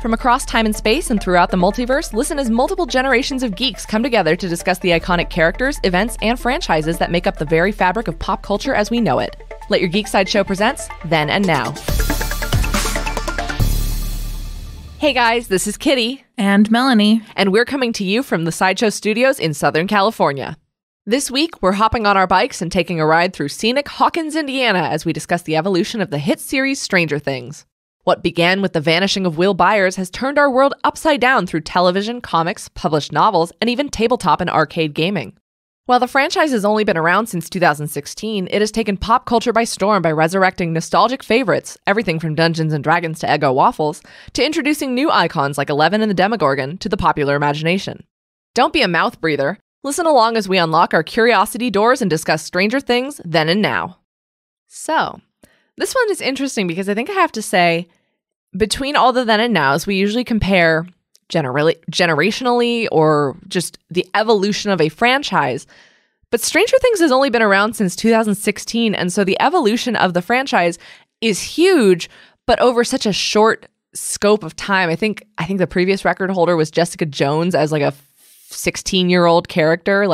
From across time and space and throughout the multiverse, listen as multiple generations of geeks come together to discuss the iconic characters, events, and franchises that make up the very fabric of pop culture as we know it. Let Your Geek Side Show presents Then and Now. Hey guys, this is Kitty. And Melanie. And we're coming to you from the Sideshow Studios in Southern California. This week, we're hopping on our bikes and taking a ride through scenic Hawkins, Indiana, as we discuss the evolution of the hit series Stranger Things. What began with the vanishing of Will Byers has turned our world upside down through television, comics, published novels, and even tabletop and arcade gaming. While the franchise has only been around since 2016, it has taken pop culture by storm by resurrecting nostalgic favorites, everything from Dungeons & Dragons to Eggo waffles, to introducing new icons like Eleven and the Demogorgon to the popular imagination. Don't be a mouth breather. Listen along as we unlock our curiosity doors and discuss Stranger Things then and now. So, this one is interesting because I think I have to say, between all the then and nows, we usually compare generationally or just the evolution of a franchise. But Stranger Things has only been around since 2016, and so the evolution of the franchise is huge, but over such a short scope of time. I think the previous record holder was Jessica Jones as like a 16-year-old character,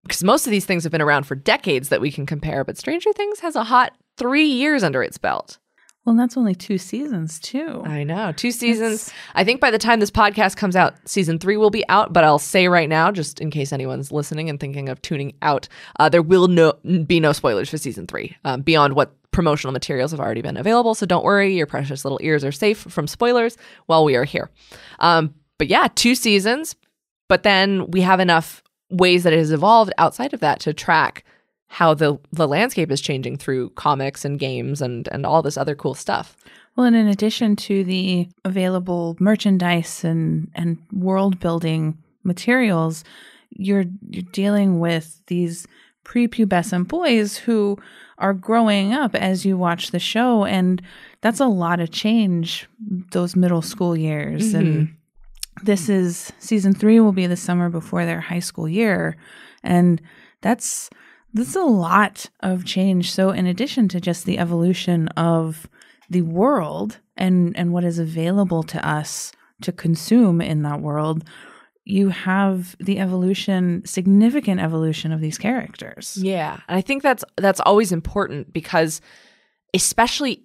because most of these things have been around for decades that we can compare, but Stranger Things has a hot 3 years under its belt. Well, and that's only 2 seasons, too. I know. 2 seasons. I think by the time this podcast comes out, season 3 will be out, but I'll say right now, just in case anyone's listening and thinking of tuning out, there will be no spoilers for season 3, beyond what promotional materials have already been available, so don't worry, your precious little ears are safe from spoilers while we are here. But yeah, 2 seasons, but then we have enough ways that it has evolved outside of that to track how the landscape is changing through comics and games and all this other cool stuff. Well, and in addition to the available merchandise and world building materials, you're dealing with these prepubescent boys who are growing up as you watch the show, and that's a lot of change those middle school years. Mm-hmm. And this is season 3 will be the summer before their high school year, and that's a lot of change. So in addition to just the evolution of the world and what is available to us to consume in that world, you have the significant evolution of these characters. Yeah. And I think that's always important because especially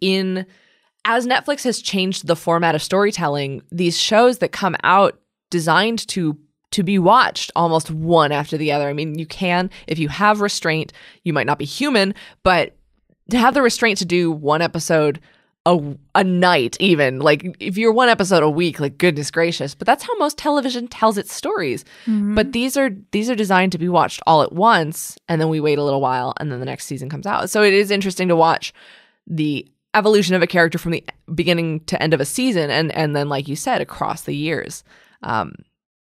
as Netflix has changed the format of storytelling, these shows that come out designed to be watched almost one after the other. I mean, you can, if you have restraint, you might not be human, but to have the restraint to do one episode a night even, like if you're one episode a week, like goodness gracious, but that's how most television tells its stories. Mm-hmm. But these are designed to be watched all at once, and then we wait a little while and then the next season comes out. So it is interesting to watch the evolution of a character from the beginning to end of a season and then, like you said, across the years.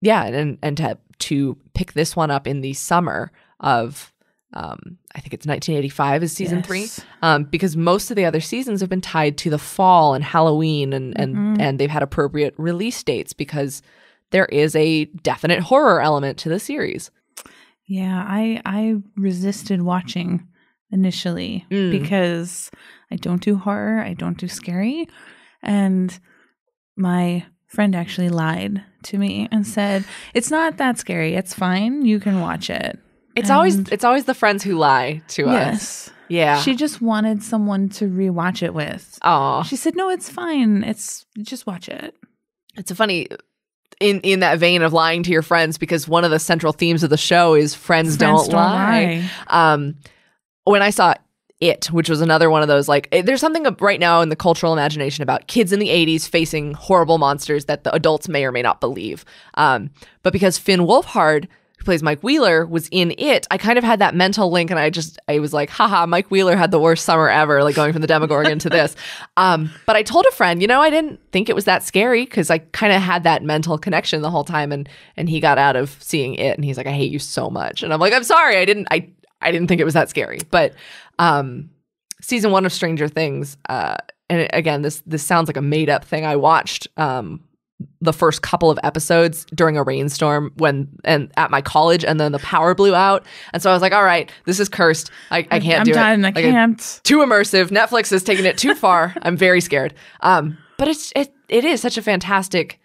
Yeah, and to pick this one up in the summer of, I think it's 1985 is season 3, because most of the other seasons have been tied to the fall and Halloween, and they've had appropriate release dates because there is a definite horror element to the series. Yeah, I resisted watching initially because I don't do horror, I don't do scary, and my friend actually lied to me and said, "It's not that scary. It's fine. You can watch it." It's always the friends who lie to us. Yes. Yeah. She just wanted someone to rewatch it with. Oh. She said, "No, it's fine. Just watch it." It's a funny in that vein of lying to your friends, because one of the central themes of the show is friends don't lie. When I saw It, which was another one of those, there's something right now in the cultural imagination about kids in the 80s facing horrible monsters that the adults may or may not believe. But because Finn Wolfhard, who plays Mike Wheeler, was in It, I kind of had that mental link, and I was like, haha, Mike Wheeler had the worst summer ever, going from the Demogorgon to this. But I told a friend, I didn't think it was that scary, because I kind of had that mental connection the whole time, and he got out of seeing It, and he's like, "I hate you so much." And I'm like, "I'm sorry, I didn't think it was that scary." But season 1 of Stranger Things, and again, this sounds like a made up thing. I watched the first couple of episodes during a rainstorm and at my college, and then the power blew out, and so I was like, all right, this is cursed. I can't do it. I'm done. I can't. Too immersive. Netflix is taking it too far. I'm very scared. But But it is such a fantastic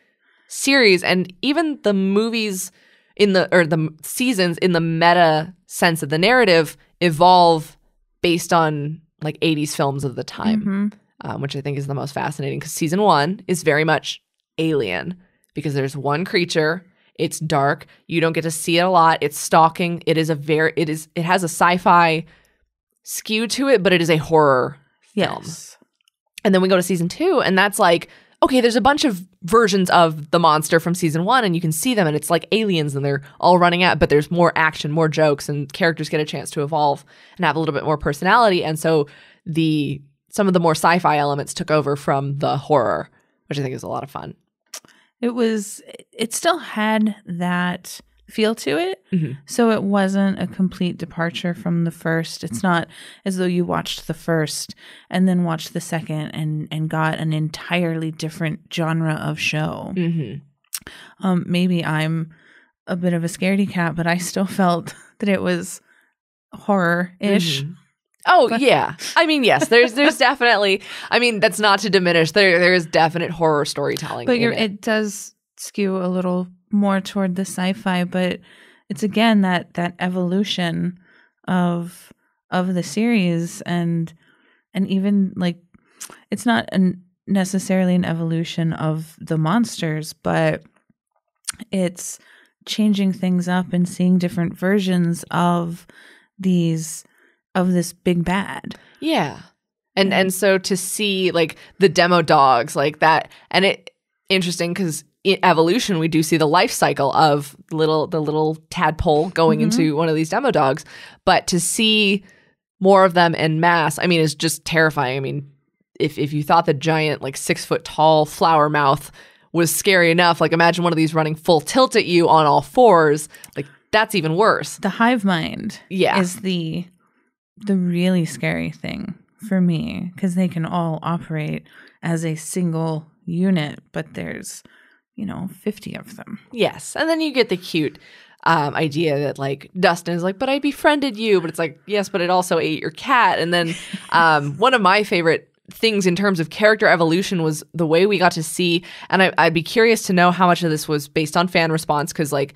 series, and even the movies the seasons in the meta sense of the narrative evolve based on like 80s films of the time, which I think is the most fascinating, because season 1 is very much Alien, because there's one creature. It's dark. You don't get to see it a lot. It's stalking. It has a sci-fi skew to it, but it is a horror film. Yes. And then we go to season 2, and that's like, okay, there's a bunch of versions of the monster from season 1, and you can see them, and it's like aliens, and they're all running out, but there's more action, more jokes, and characters get a chance to evolve and have a little bit more personality. And so some of the more sci-fi elements took over from the horror, which I think is a lot of fun. It still had that feel to it. So it wasn't a complete departure from the first. It's not as though you watched the first and then watched the second and got an entirely different genre of show. Maybe I'm a bit of a scaredy cat, but I still felt that it was horror-ish. Oh, yeah. I mean, yes, there's definitely, I mean, that's not to diminish. There is definite horror storytelling. But it does skew a little more toward the sci-fi, but it's again that evolution of the series, and even like it's not necessarily an evolution of the monsters, but it's changing things up and seeing different versions of this big bad. Yeah. And so to see like the demo dogs like that, and it interesting because in evolution we do see the life cycle of the little tadpole going into one of these demo dogs, but to see more of them en masse, I mean, is just terrifying. I mean, if you thought the giant like 6 foot tall flower mouth was scary enough, like imagine one of these running full tilt at you on all fours, like that's even worse. The hive mind is the really scary thing for me, because they can all operate as a single unit, but there's 50 of them. Yes. And then you get the cute idea that like Dustin is like, but I befriended you, but it's like, yes, but it also ate your cat. And then one of my favorite things in terms of character evolution was the way we got to see, and I'd be curious to know how much of this was based on fan response, because like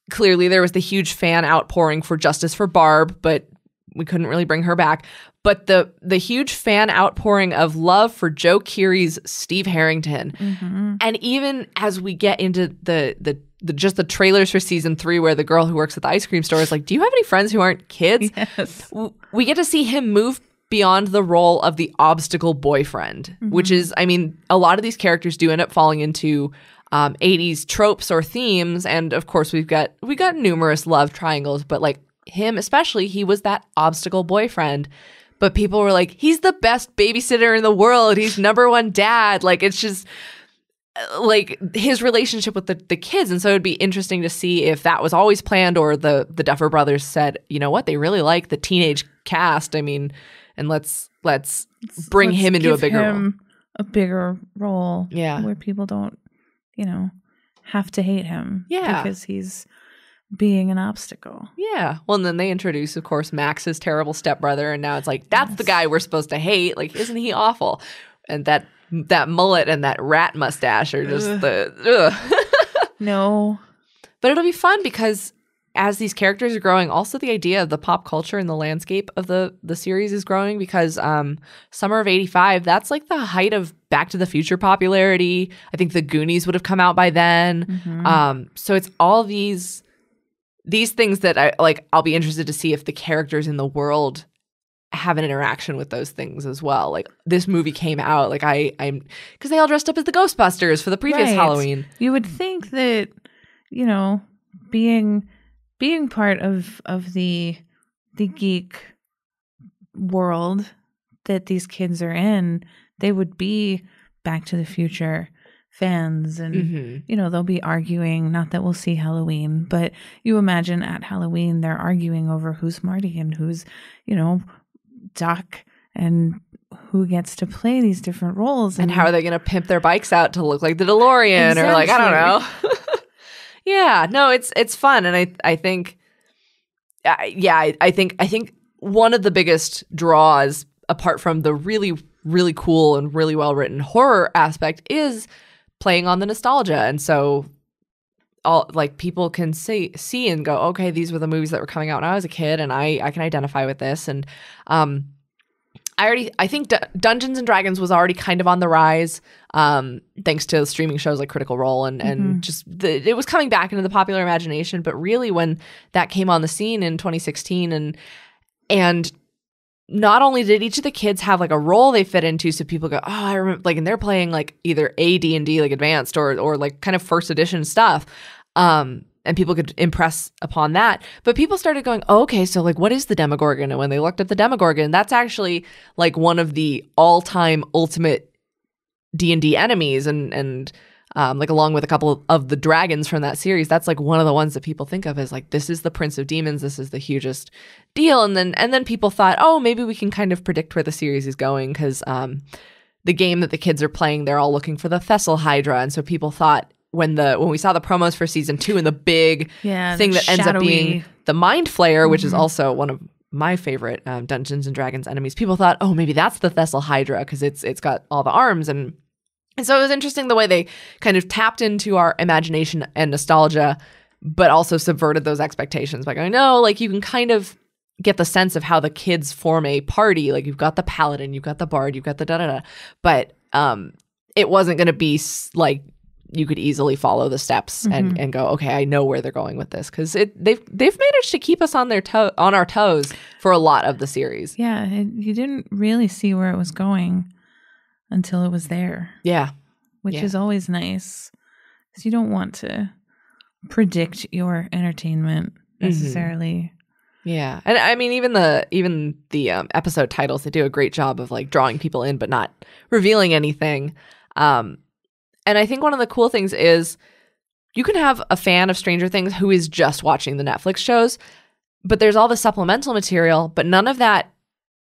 clearly there was the huge fan outpouring for justice for Barb, but we couldn't really bring her back. But the huge fan outpouring of love for Joe Keery's Steve Harrington. And even as we get into the trailers for season 3, where the girl who works at the ice cream store is like, do you have any friends who aren't kids? Yes. We get to see him move beyond the role of the obstacle boyfriend, which is, I mean, a lot of these characters do end up falling into 80s tropes or themes. And of course we got numerous love triangles, but like him especially, he was that obstacle boyfriend. But people were like, he's the best babysitter in the world. He's number one dad. Like, it's just like his relationship with the kids. And so it'd be interesting to see if that was always planned, or the Duffer Brothers said, you know what, they really like the teenage cast. I mean, and let's bring him into a bigger role. Yeah. Where people don't, have to hate him. Yeah. Because he's being an obstacle. Yeah. Well, and then they introduce, of course, Max's terrible stepbrother, and now it's like, that's the guy we're supposed to hate. Like, isn't he awful? And that mullet and that rat mustache are just No. But it'll be fun, because as these characters are growing, also the idea of the pop culture and the landscape of the series is growing, because summer of 85, that's like the height of Back to the Future popularity. I think the Goonies would have come out by then. So it's all these things that I'll be interested to see if the characters in the world have an interaction with those things as well. Like, this movie came out, like I'm because they all dressed up as the Ghostbusters for the previous Halloween. You would think that, being part of the geek world that these kids are in, they would be Back to the Future fans, and they'll be arguing, not that we'll see Halloween, but you imagine at Halloween they're arguing over who's Marty and who's Doc, and who gets to play these different roles, and how are they going to pimp their bikes out to look like the DeLorean, or like, I don't know. Yeah, no, it's fun, and I think I think one of the biggest draws, apart from the really really cool and really well-written horror aspect is playing on the nostalgia. And so all like people can see and go, okay, these were the movies that were coming out when I was a kid, and I can identify with this. And I think Dungeons and Dragons was already kind of on the rise, thanks to streaming shows like Critical Role and just it was coming back into the popular imagination. But really, when that came on the scene in 2016, and not only did each of the kids have like a role they fit into, so people go, oh, I remember, like, and they're playing like either D&D like advanced or like kind of first edition stuff. And people could impress upon that. But people started going, oh, okay, so like what is the Demogorgon? And when they looked at the Demogorgon, that's actually like one of the all-time ultimate D&D enemies. And like along with a couple of the dragons from that series, that's like one of the ones that people think of as like, this is the Prince of Demons. This is the hugest deal. And then people thought, oh, maybe we can kind of predict where the series is going, because the game that the kids are playing, they're all looking for the Thessal Hydra. And so people thought, when we saw the promos for season 2 and the big thing that ends up being the Mind Flayer, which is also one of my favorite Dungeons and Dragons enemies, people thought, oh, maybe that's the Thessal Hydra because it's got all the arms. And so it was interesting the way they kind of tapped into our imagination and nostalgia, but also subverted those expectations by going, no, like you can kind of get the sense of how the kids form a party. Like you've got the paladin, you've got the bard, you've got the da-da-da. But it wasn't going to be like, you could easily follow the steps and go, okay, I know where they're going with this, because they've managed to keep us on our toes for a lot of the series. Yeah, you didn't really see where it was going until it was there. Yeah, which is always nice, because you don't want to predict your entertainment necessarily. Yeah, and I mean even the episode titles, they do a great job of like drawing people in but not revealing anything. And I think one of the cool things is you can have a fan of Stranger Things who is just watching the Netflix shows, but there's all the supplemental material, but none of that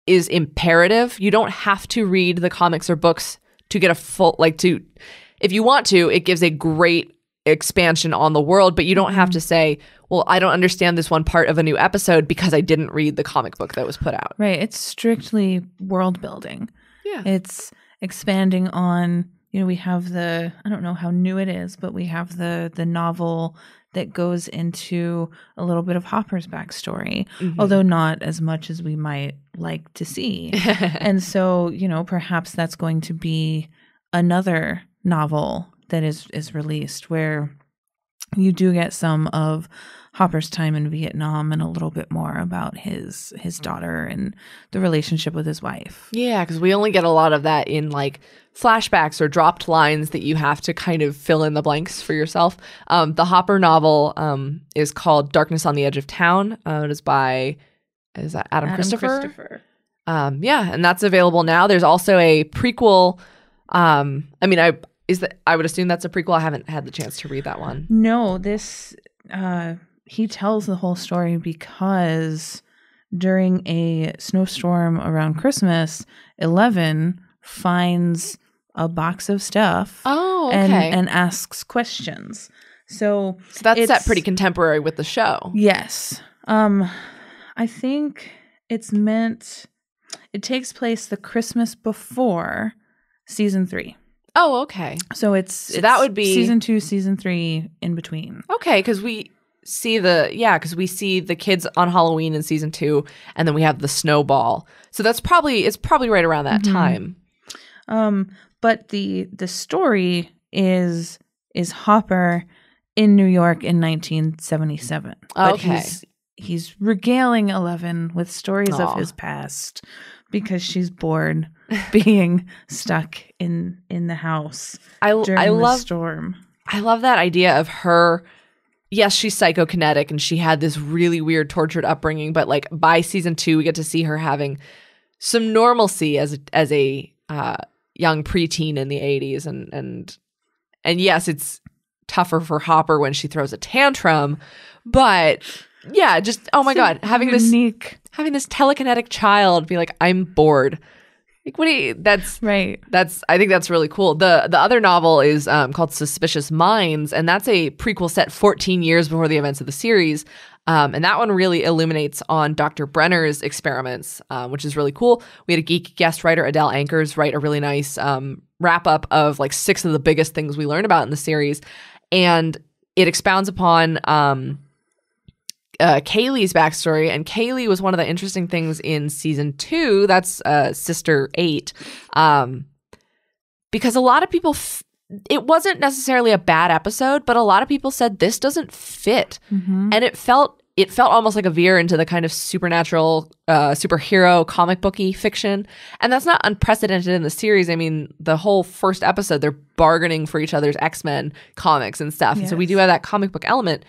is imperative. You don't have to read the comics or books to get a full, if you want to, it gives a great expansion on the world, but you don't have to say, well, I don't understand this one part of a new episode because I didn't read the comic book that was put out. Right. It's strictly world building. Yeah. It's expanding on, we have I don't know how new it is, but we have the novel that goes into a little bit of Hopper's backstory, although not as much as we might like to see. And so, perhaps that's going to be another novel that is released where you do get some of Hopper's time in Vietnam and a little bit more about his daughter and the relationship with his wife. Yeah, because we only get a lot of that in like flashbacks or dropped lines that you have to kind of fill in the blanks for yourself. The Hopper novel is called Darkness on the Edge of Town. It is by, is that Adam Christopher? Yeah, and that's available now. There's also a prequel. I would assume that's a prequel. I haven't had the chance to read that one. No, this he tells the whole story because during a snowstorm around Christmas, 11 finds a box of stuff. Oh, okay. And asks questions. So that's set pretty contemporary with the show. Yes. I think it takes place the Christmas before season 3. Oh, okay. So that would be season 2, season 3 in between. Okay, because we see the kids on Halloween in season 2, and then we have the snowball. So it's probably right around that time. But the story is Hopper in New York in 1977. Okay. But he's regaling 11 with stories of his past because she's bored being stuck in the house during the storm. I love that idea of her. Yes, she's psychokinetic and she had this really weird tortured upbringing, but like by season 2 we get to see her having some normalcy as a young preteen in the 80s, and yes, it's tougher for Hopper when she throws a tantrum, but yeah, just oh my god, having this telekinetic child be like, I'm bored. Like, what do you, that's Right. I think that's really cool. The other novel is called Suspicious Minds, and that's a prequel set 14 years before the events of the series. And that one really illuminates on Dr. Brenner's experiments, which is really cool. We had a geek guest writer, Adele Ankers, write a really nice wrap up of like 6 of the biggest things we learned about in the series. And it expounds upon Kaylee's backstory, and Kaylee was one of the interesting things in season 2. That's Sister 8, because a lot of people, it wasn't necessarily a bad episode, but a lot of people said this doesn't fit, and it felt almost like a veer into the kind of supernatural, superhero, comic booky fiction, and that's not unprecedented in the series. I mean, the whole first episode, they're bargaining for each other's X-Men comics and stuff, and so we do have that comic book element.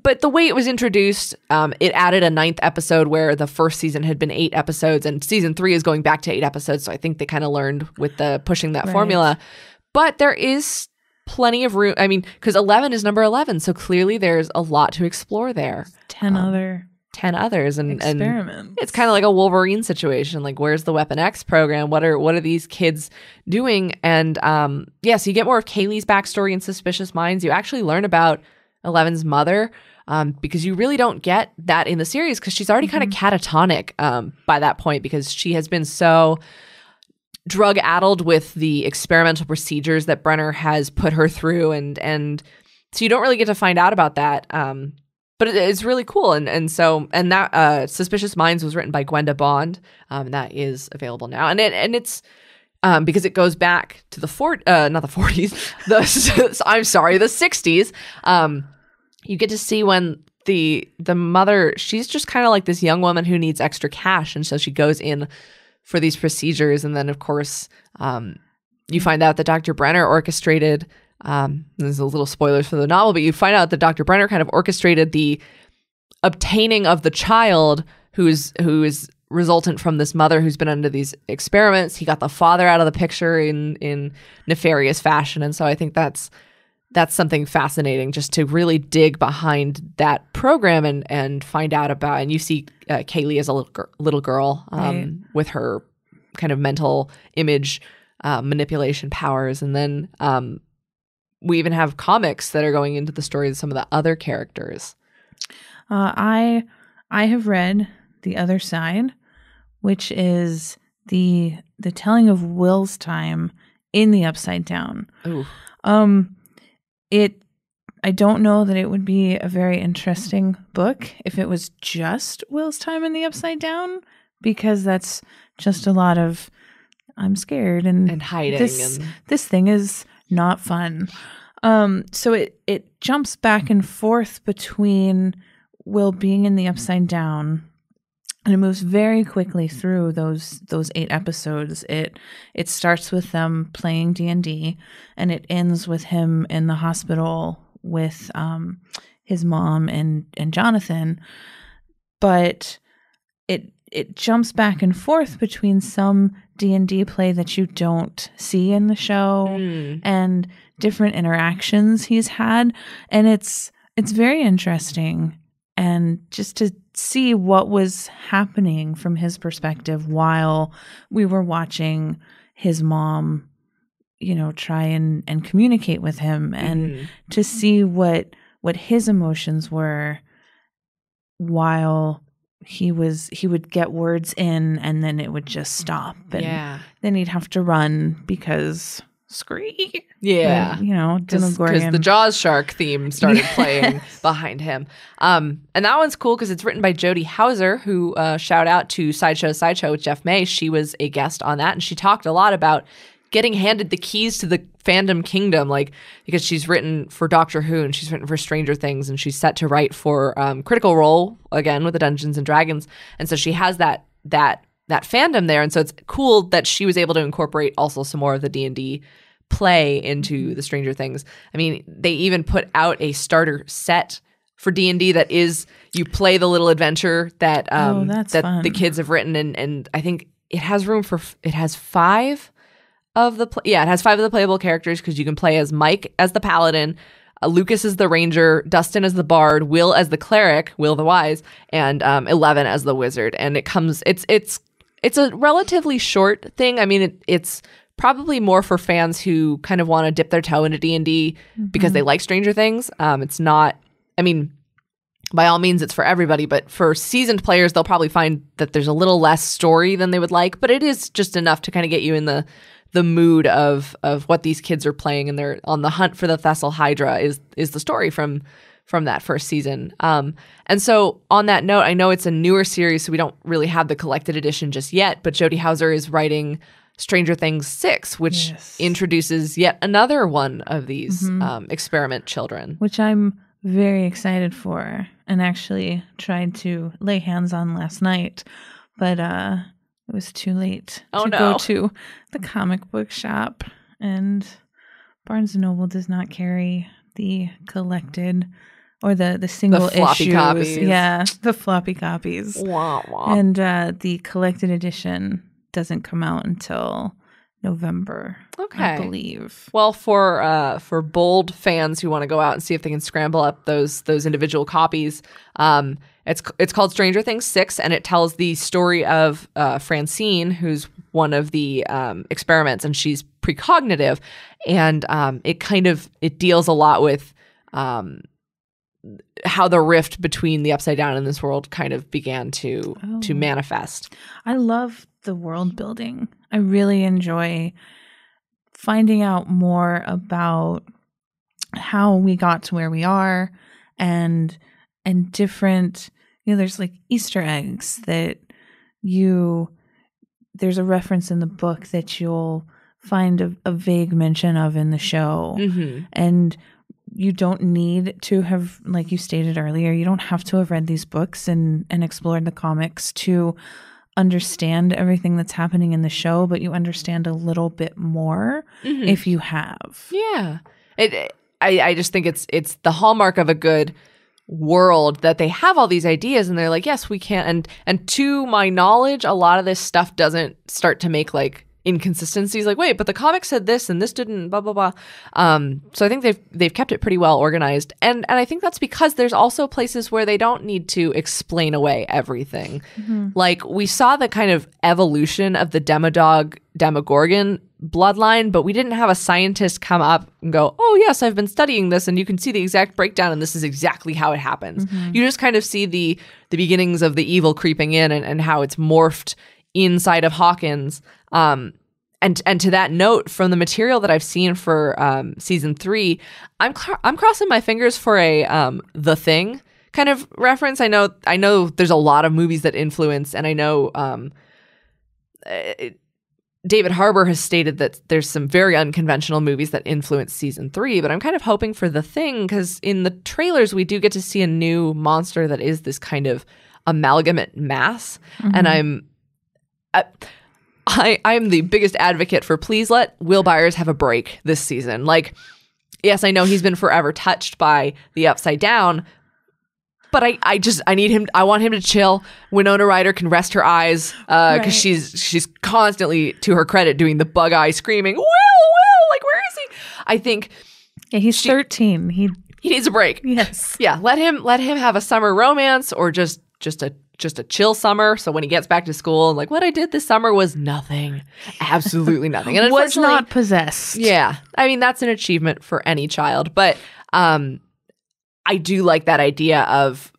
But the way it was introduced, it added a 9th episode where the first season had been 8 episodes, and season 3 is going back to 8 episodes. So I think they kind of learned with the pushing that formula. But there is plenty of room. I mean, because 11 is number 11, so clearly there's a lot to explore there. 10 others, and experiments. It's kind of like a Wolverine situation. Like, where's the Weapon X program? What are these kids doing? And so you get more of Kaylee's backstory in Suspicious Minds. You actually learn about 11's mother, because you really don't get that in the series, because she's already kind of catatonic by that point, because she has been so drug-addled with the experimental procedures that Brenner has put her through, and so you don't really get to find out about that. But it's really cool, and that Suspicious Minds was written by Gwenda Bond, and that is available now, and it's because it goes back to the not the 40s, I'm sorry, the 60s. You get to see when the mother, she's just kind of like this young woman who needs extra cash, and so she goes in for these procedures, and then of course you find out that Dr. Brenner orchestrated. There's a little spoilers for the novel, but you find out that Dr. Brenner kind of orchestrated the obtaining of the child who is resultant from this mother who's been under these experiments. He got the father out of the picture in nefarious fashion, and so I think that's something fascinating, just to really dig behind that program and find out about. And you see Kaylee as a little girl with her kind of mental image manipulation powers, and then we even have comics that are going into the stories of some of the other characters. I have read The Other Side, which is the telling of Will's time in the Upside Down. Ooh. I don't know that it would be a very interesting book if it was just Will's time in the Upside Down, because that's just a lot of I'm scared and hiding. This thing is not fun. So it jumps back and forth between Will being in the Upside Down, and it moves very quickly through those 8 episodes. It starts with them playing D&D, and it ends with him in the hospital with his mom and Jonathan. But it jumps back and forth between some D&D play that you don't see in the show and different interactions he's had, and it's very interesting. And just to see what was happening from his perspective while we were watching his mom, try and communicate with him, and to see what his emotions were while he would get words in, and then it would just stop, and then he'd have to run because scream. Yeah. Because the Jaws shark theme started playing behind him. And that one's cool because it's written by Jody Hauser, who shout out to Sideshow with Jeff May. She was a guest on that, and she talked a lot about getting handed the keys to the fandom kingdom, because she's written for Doctor Who, and she's written for Stranger Things, and she's set to write for Critical Role again with the Dungeons and Dragons. And so she has that fandom there. And so it's cool that she was able to incorporate also some more of the D&D play into the Stranger Things. I mean, they even put out a starter set for D&D that is, you play the little adventure that fun. The kids have written, and I think it has room for, it has 5 of the it has 5 of the playable characters, because you can play as Mike as the paladin, Lucas as the ranger, Dustin as the bard, Will as the cleric, Will the Wise, and 11 as the wizard. And it's it's a relatively short thing. I mean, it's probably more for fans who kind of want to dip their toe into D&D because they like Stranger Things. It's not, I mean, by all means, it's for everybody, but for seasoned players, they'll probably find that there's a little less story than they would like, but it is just enough to kind of get you in the mood of what these kids are playing, and they're on the hunt for the Thessal Hydra is the story from that first season. And so on that note, I know it's a newer series, so we don't really have the collected edition just yet, but Jody Houser is writing Stranger Things 6, which introduces yet another one of these experiment children. Which I'm very excited for, and actually tried to lay hands on last night, but it was too late to go to the comic book shop, and Barnes & Noble does not carry the collected or the single floppy issues. copies. Yeah, the floppy copies. Wah, wah. And the collected edition doesn't come out until November, I believe. Well, for bold fans who want to go out and see if they can scramble up those individual copies, it's called Stranger Things 6, and it tells the story of Francine, who's one of the experiments, and she's precognitive, and it deals a lot with how the rift between the Upside Down and this world kind of began to manifest. I love the world building. I really enjoy finding out more about how we got to where we are, and different, there's like Easter eggs that there's a reference in the book that you'll find a vague mention of in the show. And you don't need to have, like you stated earlier, you don't have to have read these books and explored the comics to understand everything that's happening in the show, but you understand a little bit more if you have. Yeah. I just think it's the hallmark of a good world that they have all these ideas and they're like, yes, we can. And to my knowledge, a lot of this stuff doesn't start to make like inconsistencies, like, wait, but the comic said this and this didn't, blah blah blah. So I think they've kept it pretty well organized, and I think that's because there's also places where they don't need to explain away everything. Like we saw the kind of evolution of the Demogorgon bloodline, but we didn't have a scientist come up and go, oh yes, I've been studying this and you can see the exact breakdown and this is exactly how it happens. You just kind of see the beginnings of the evil creeping in and how it's morphed inside of Hawkins. And to that note, from the material that I've seen for season 3, I'm crossing my fingers for a The Thing kind of reference. I know there's a lot of movies that influence, and I know David Harbour has stated that there's some very unconventional movies that influence season 3, but I'm kind of hoping for The Thing, because in the trailers we do get to see a new monster that is this kind of amalgamate mass, and I'm the biggest advocate for please let Will Byers have a break this season. Like, yes, I know he's been forever touched by the Upside Down, but I need him. I want him to chill. Winona Ryder can rest her eyes because she's constantly, to her credit, doing the bug eye screaming, Will, like, where is he? I think he's 13. He needs a break. Yes. Yeah. Let him have a summer romance, or just a chill summer. So when he gets back to school and like, what I did this summer was nothing, absolutely nothing. And was not possessed. Yeah. I mean, that's an achievement for any child. But I do like that idea of,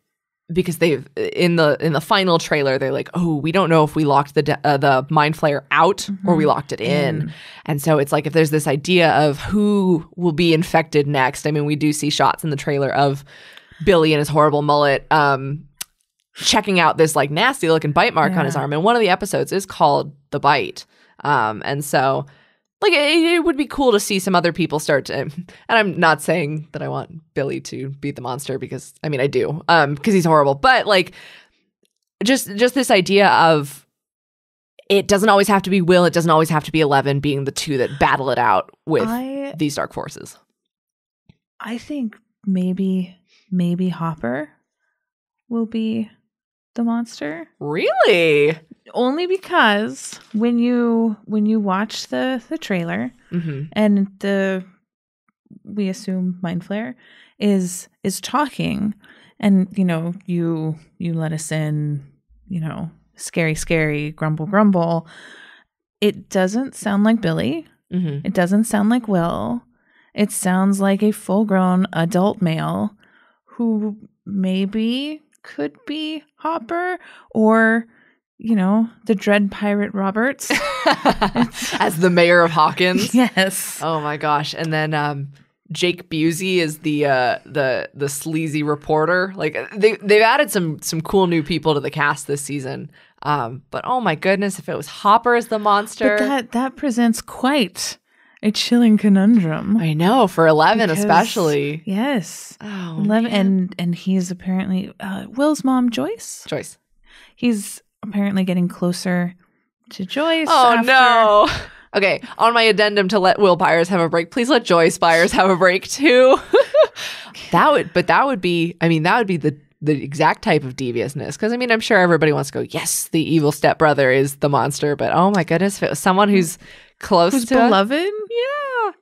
because they've in the final trailer, they're like, oh, we don't know if we locked the mind flayer out or we locked it in. And so it's like, if there's this idea of who will be infected next. I mean, we do see shots in the trailer of Billy and his horrible mullet checking out this like nasty looking bite mark on his arm, and one of the episodes is called The Bite, and so like it would be cool to see some other people start to, and I'm not saying that I want Billy to beat the monster, because I mean I do, because he's horrible, but like just this idea of it doesn't always have to be Will, it doesn't always have to be 11 being the two that battle it out with these dark forces. I think maybe Hopper will be the monster. Really? Only because when you watch the trailer and we assume Mind Flayer is talking, and you let us in, scary, scary, grumble, grumble. It doesn't sound like Billy. Mm-hmm. It doesn't sound like Will. It sounds like a full-grown adult male who maybe could be Hopper or, the Dread Pirate Roberts. As the mayor of Hawkins. Yes. Oh my gosh. And then Jake Busey is the sleazy reporter. Like they've added some cool new people to the cast this season. But oh my goodness, if it was Hopper as the monster. But that presents quite a chilling conundrum. I know, for 11 especially. Yes. Oh, 11 man. and he's apparently Will's mom, Joyce. He's apparently getting closer to Joyce. Oh no. Okay, on my addendum to let Will Byers have a break, please let Joyce Byers have a break too. that would be the exact type of deviousness. Because I'm sure everybody wants to go, yes, the evil stepbrother is the monster. But oh my goodness, if it was someone who's close to beloved. Yeah.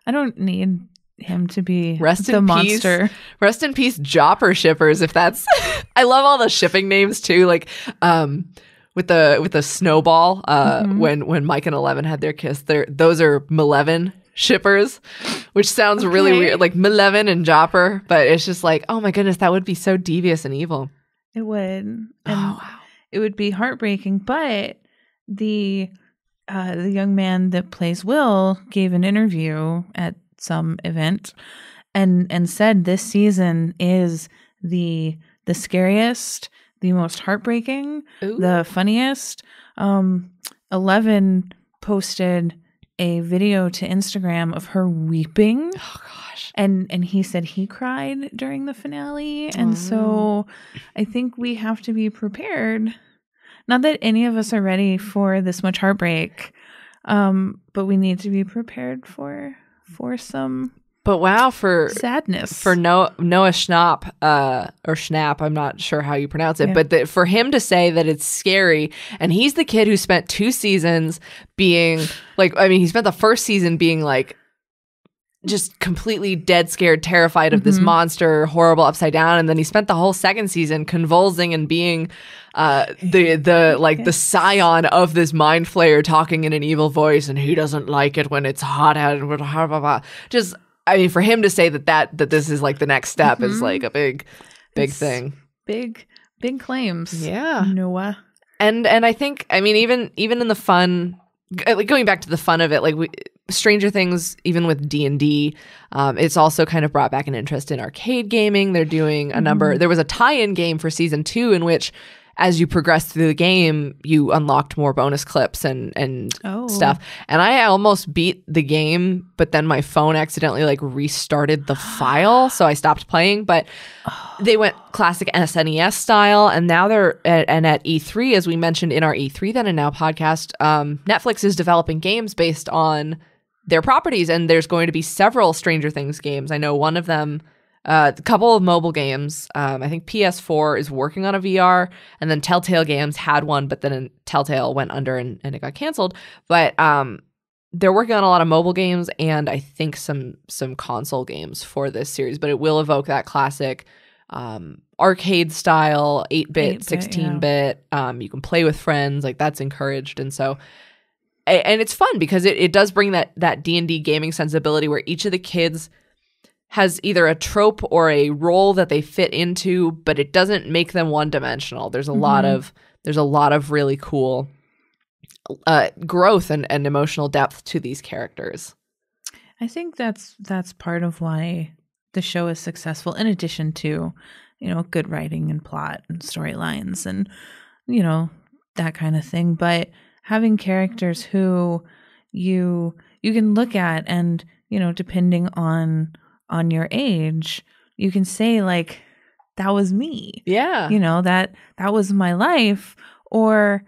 I don't need him to be Rest the in monster. Peace. Rest in peace, Jopper shippers. If that's, I love all the shipping names too. Like, with the snowball, when Mike and 11 had their kiss, those are Maleven shippers, which sounds really weird, like Maleven and Jopper. But it's just like, oh my goodness, that would be so devious and evil. It would, and wow. It would be heartbreaking. But the young man that plays Will gave an interview at some event and said this season is the scariest, the most heartbreaking, the funniest. 11 posted a video to Instagram of her weeping. Oh gosh. And he said he cried during the finale. And so I think we have to be prepared. Not that any of us are ready for this much heartbreak, but we need to be prepared for some sadness. For Noah Schnapp, or Schnapp, I'm not sure how you pronounce it, but for him to say that it's scary, and he's the kid who spent 2 seasons being like, he spent the first season being like just completely dead scared, terrified of this monster, horrible, upside down, and then he spent the whole second season convulsing and being the scion of this mind flayer talking in an evil voice, and he doesn't like it when it's hot out and blah, blah, blah. Just for him to say that this is like the next step is like a big thing. Big claims. Yeah. Noah. And I think, even in the fun, like going back to the fun of it, like Stranger Things, even with D&D, it's also kind of brought back an interest in arcade gaming. They're doing a number. There was a tie-in game for season 2 in which, as you progressed through the game, you unlocked more bonus clips and stuff. And I almost beat the game, but then my phone accidentally restarted the file, so I stopped playing. But they went classic SNES style, and now they're at E3, as we mentioned in our E3 Then and Now podcast, Netflix is developing games based on their properties, and there's going to be several Stranger Things games. I know one of them, a couple of mobile games. I think PS4 is working on a VR, and then Telltale Games had one, but then Telltale went under and it got canceled. But they're working on a lot of mobile games and I think some console games for this series. But it will evoke that classic arcade style, 8-bit, 16-bit. You can play with friends, that's encouraged, and so. And it's fun because it does bring that D&D gaming sensibility where each of the kids has either a trope or a role that they fit into, but it doesn't make them one-dimensional. There's a lot of really cool growth and emotional depth to these characters. I think that's part of why the show is successful, in addition to, good writing and plot and storylines and, that kind of thing. But having characters who you can look at and, depending on your age, you can say that was me. Yeah. That was my life. Or,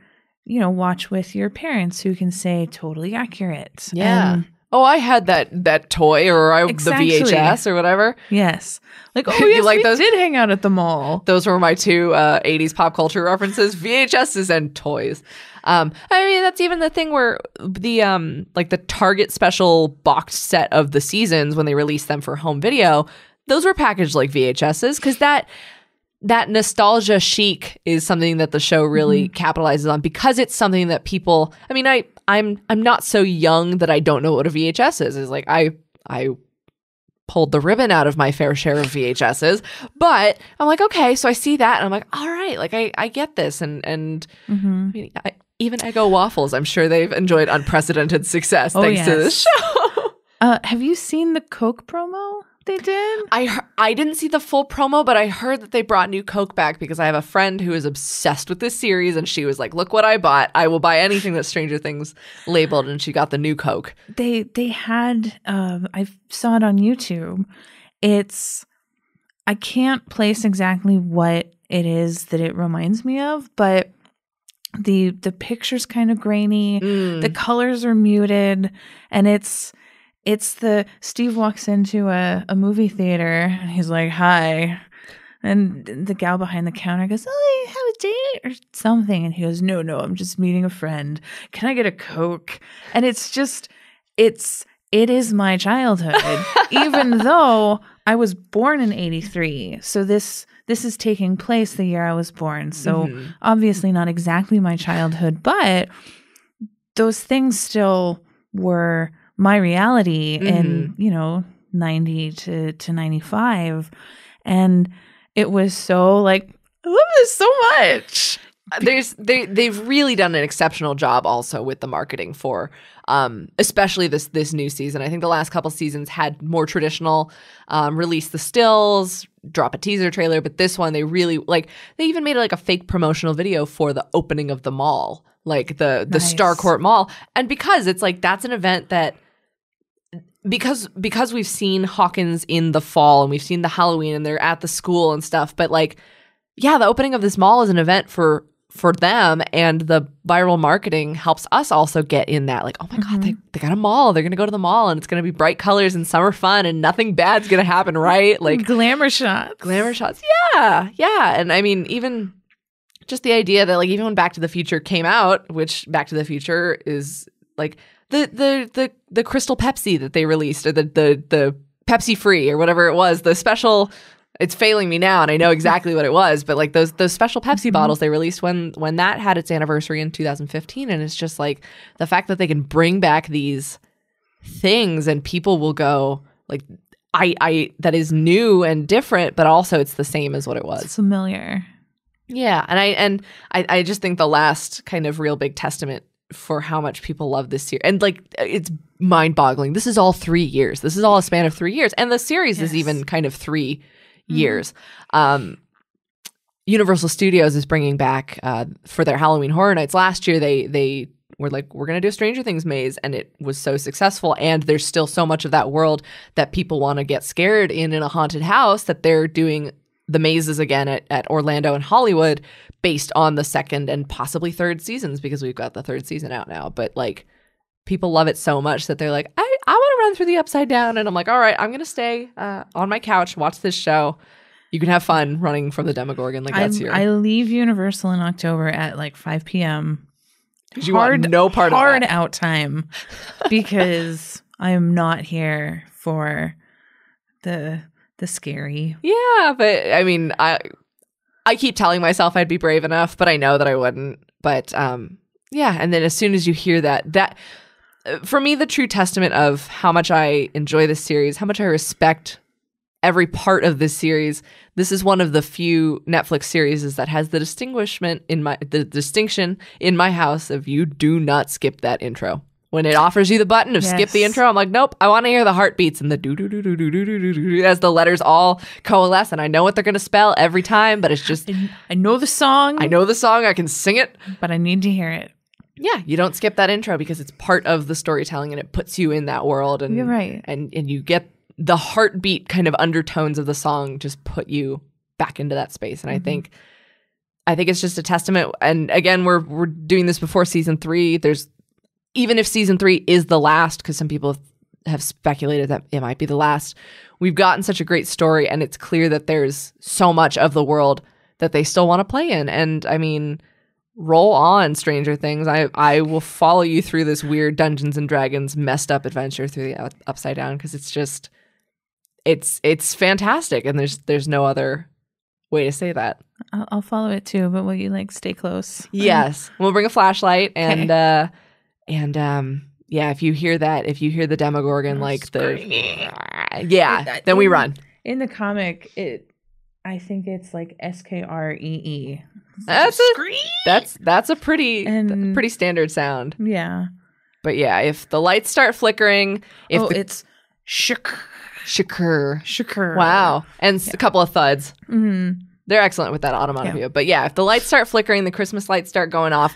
watch with your parents who can say totally accurate. Yeah. I had that toy or the VHS or whatever. Yes. Yes, we did hang out at the mall. Those were my 2 80s pop culture references, VHSs and toys. That's even the thing where the Target special boxed set of the seasons when they released them for home video, those were packaged like VHSs because that nostalgia chic is something that the show really capitalizes on, because it's something that people, I mean, I'm not so young that I don't know what a VHS is. It's like I pulled the ribbon out of my fair share of VHSs, but I'm like, okay, so I see that and I'm like, all right, like I get this. And I mean, even Eggo Waffles, I'm sure they've enjoyed unprecedented success thanks to this show. Have you seen the Coke promo they did? I didn't see the full promo, but I heard that they brought new Coke back because I have a friend who is obsessed with this series, and she was like, look what I bought. I will buy anything that Stranger Things labeled, and she got the new Coke. They had, I saw it on YouTube. I can't place exactly what it is that it reminds me of, but the picture's kind of grainy. The colors are muted, and it's the Steve walks into a movie theater and he's like, hi. And the gal behind the counter goes, oh, you have a date or something? And he goes, no, I'm just meeting a friend. Can I get a Coke? And it is my childhood, even though I was born in 83. So this is taking place the year I was born. So obviously not exactly my childhood, but those things still were my reality in, 90 to 95. And it was so like, I love this so much. They've really done an exceptional job also with the marketing for especially this new season. I think the last couple seasons had more traditional release the stills, drop a teaser trailer, but this one they really they even made like a fake promotional video for the opening of the mall, like the Starcourt Mall. And because it's like that's an event that because we've seen Hawkins in the fall and we've seen the Halloween and they're at the school and stuff, but the opening of this mall is an event for them, and the viral marketing helps us also get in that oh my God, they got a mall, they're gonna go to the mall and it's gonna be bright colors and summer fun and nothing bad's gonna happen, right? Glamour shots. Yeah. And I mean, even just the idea that even when Back to the Future came out, which Back to the Future is the Crystal Pepsi that they released, or the Pepsi Free or whatever it was, the special. It's failing me now, and I know exactly what it was, but those special Pepsi bottles they released when that had its anniversary in 2015, and it's just the fact that they can bring back these things and people will go I that is new and different, but also it's the same as what it was. It's familiar. Yeah, and I just think the last kind of real big testament for how much people love this series, and it's mind-boggling. This is all 3 years. This is all a span of 3 years, and the series is even kind of 3 years. Universal Studios is bringing back for their Halloween Horror Nights. Last year they were like, we're going to do a Stranger Things maze, and it was so successful, and there's still so much of that world that people want to get scared in a haunted house that they're doing the mazes again at Orlando and Hollywood based on the second and possibly third seasons, because we've got the third season out now. But people love it so much that they're like, I want to run through the Upside Down. And I'm like, all right, I'm going to stay on my couch, watch this show. You can have fun running from the Demogorgon. That's your... I leave Universal in October at 5 p.m. Because you want no part of that. Hard out time, because I am not here for the scary. Yeah, but I mean, I keep telling myself I'd be brave enough, but I know that I wouldn't. But yeah, and then as soon as you hear that for me, the true testament of how much I enjoy this series, how much I respect every part of this series. This is one of the few Netflix series that has the distinction in my house of you do not skip that intro. When it offers you the button of skip the intro, I'm like, nope, I want to hear the heartbeats and the do as the letters all coalesce, and I know what they're going to spell every time, but it's just... I know the song. I can sing it. But I need to hear it. Yeah, you don't skip that intro because it's part of the storytelling and it puts you in that world. And, you're right. And you get the heartbeat kind of undertones of the song just put you back into that space. And I think it's just a testament. And again, we're doing this before season 3. Even if season 3 is the last, because some people have speculated that it might be the last, we've gotten such a great story, and it's clear that there's so much of the world that they still want to play in. And I mean, roll on, Stranger Things. I will follow you through this weird Dungeons and Dragons messed up adventure through the Upside Down, because it's just it's fantastic, and there's no other way to say that. I'll follow it too, but will you like stay close? Yes. We'll bring a flashlight and yeah, if you hear the Demogorgon then we run. In the comic, I think it's like SKREE. That's a pretty standard sound. Yeah. But yeah, if the lights start flickering, it's shuk. Shakur. Wow. And a couple of thuds. Mm-hmm. They're excellent with that onomatopoeia. But yeah, if the lights start flickering, the Christmas lights start going off,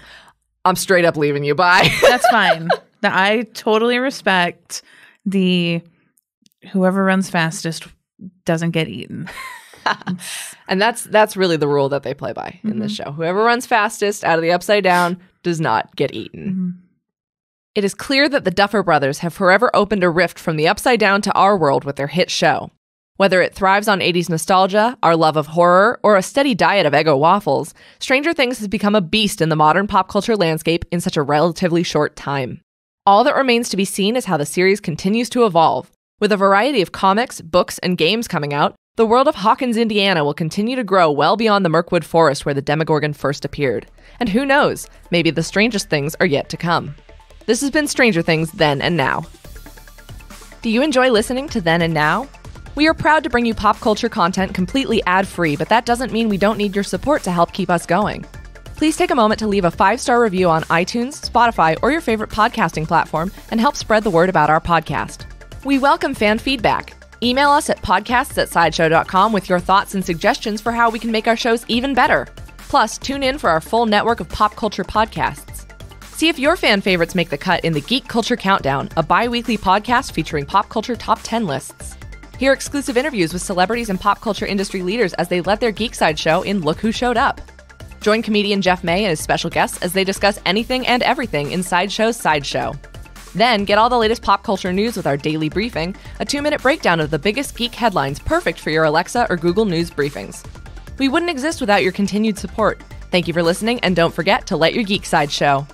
I'm straight up leaving you. Bye. That's fine. I totally respect whoever runs fastest doesn't get eaten. And that's really the rule that they play by in this show. Whoever runs fastest out of the Upside Down does not get eaten. Mm-hmm. It is clear that the Duffer Brothers have forever opened a rift from the Upside Down to our world with their hit show. Whether it thrives on 80s nostalgia, our love of horror, or a steady diet of Eggo waffles, Stranger Things has become a beast in the modern pop culture landscape in such a relatively short time. All that remains to be seen is how the series continues to evolve. With a variety of comics, books, and games coming out, the world of Hawkins, Indiana will continue to grow well beyond the Mirkwood Forest where the Demogorgon first appeared. And who knows, maybe the strangest things are yet to come. This has been Stranger Things Then and Now. Do you enjoy listening to Then and Now? We are proud to bring you pop culture content completely ad-free, but that doesn't mean we don't need your support to help keep us going. Please take a moment to leave a 5-star review on iTunes, Spotify, or your favorite podcasting platform and help spread the word about our podcast. We welcome fan feedback. Email us at podcasts@sideshow.com with your thoughts and suggestions for how we can make our shows even better. Plus, tune in for our full network of pop culture podcasts. See if your fan favorites make the cut in the Geek Culture Countdown, a bi-weekly podcast featuring pop culture top 10 lists. Hear exclusive interviews with celebrities and pop culture industry leaders as they let their Geek Side show in Look Who Showed Up. Join comedian Jeff May and his special guests as they discuss anything and everything in Sideshow's Sideshow. Then get all the latest pop culture news with our daily briefing, a 2-minute breakdown of the biggest geek headlines perfect for your Alexa or Google News briefings. We wouldn't exist without your continued support. Thank you for listening, and don't forget to let your geek side show.